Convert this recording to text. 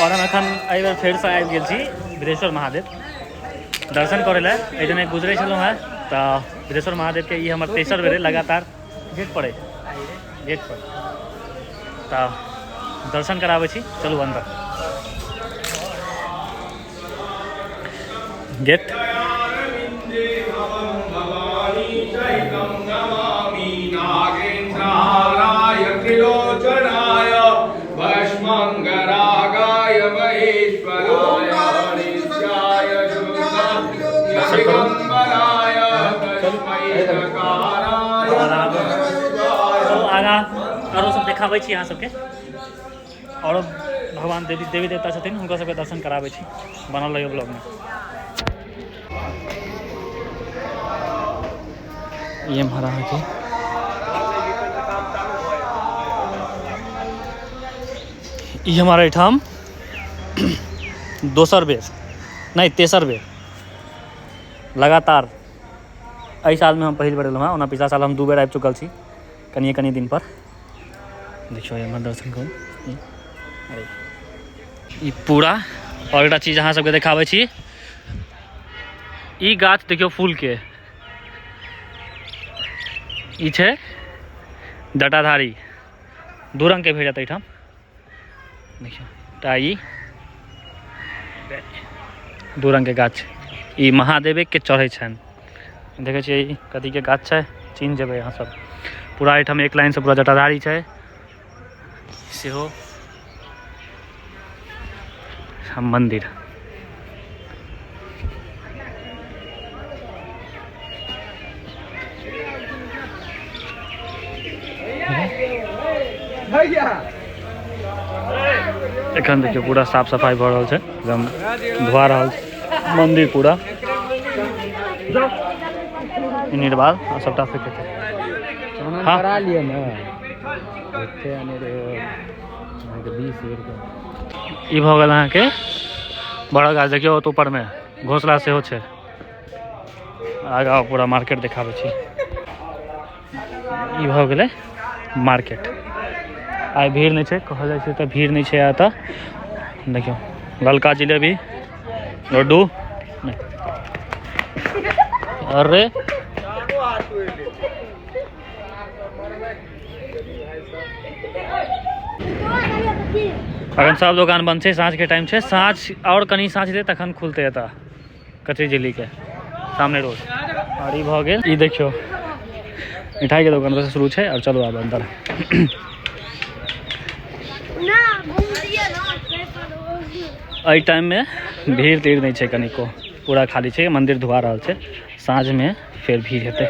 और हम एखन एहि बेर फेरसँ आबि गेल छी बिदेश्वर महादेव दर्शन करै लए। एहिजने गुजरै छलहुँ हेँ तऽ बिदेश्वर महादेवके ई हमर तेसर बेर लगातार गेट पर तऽ दर्शन कराबै छी। चलू अंदर गेट आगा आरो सब देखाबै छी अहाँ सबके। और भगवान देवी देवता छथिन हुनका सबके दर्शन कराबै छी। बनल रहियो ब्लॉग में। ये महाराज के ये हमारा एठाम दोसर बेर नहीं तेसर बेर लगातार एहि साल में हम पहिल बेर एलहुँ हेँ। ओना पिछला साल हम 2 बेर आबि चुकल छी कनिए दिन पर। देखियो एहिमे दर्शन करू। ई पूरा और एकटा चीज अहाँ सबके देखाबै छी। ई गाछ देखियो फूल के ई छै जटाधारी। 2 रंग के भेटत एहिठाम। देखियो ता ई 2 रंग के गाछ ई महादेवे के चढ़ै छनि। देखै छियै ई कथी के गाछ छै चिन्ह जेबै अहाँ सब। पूरा एहिठाम एक लाइन से पूरा जटाधारी छै सेहो मंदिर। एखन देखियो पूरा साफ सफाई भ रहल छै एकदम धोआ रहल छै मंदिर पूरा निर्बाध आ सबटा फेंके छै। हाँ करा लिए ना एते आने रे 20 बेर के ई भ गेल अहाँ के बड़ा गाछ। देखियो ओत ऊपर में घोसला सेहो छै। आगा पूरा मार्केट देखाबै छी। ई भ गेलै मार्केट। आई भीड़ नहीं छै कहल जाय छै त भीड़ नहीं छै एतऽ। देखियो ललका जिलेबी लड्डू अरे अखन सब दुकान बंद छै। साँझ के टाइम छै। साँझ और कनी साँझ दे तखन खुलते एतऽ कचरी झिल्ली के सामने रोड। और ई भ गेल ई देखियो मिठाई के दुकान से शुरू छै। और चलो आब अंदर। एहि टाइम में भीड़ तीड़ नहीं छै कनिको पूरा खाली छै। मंदिर धुआ रहल छै। साँझ में फिर भीड़ हेतै।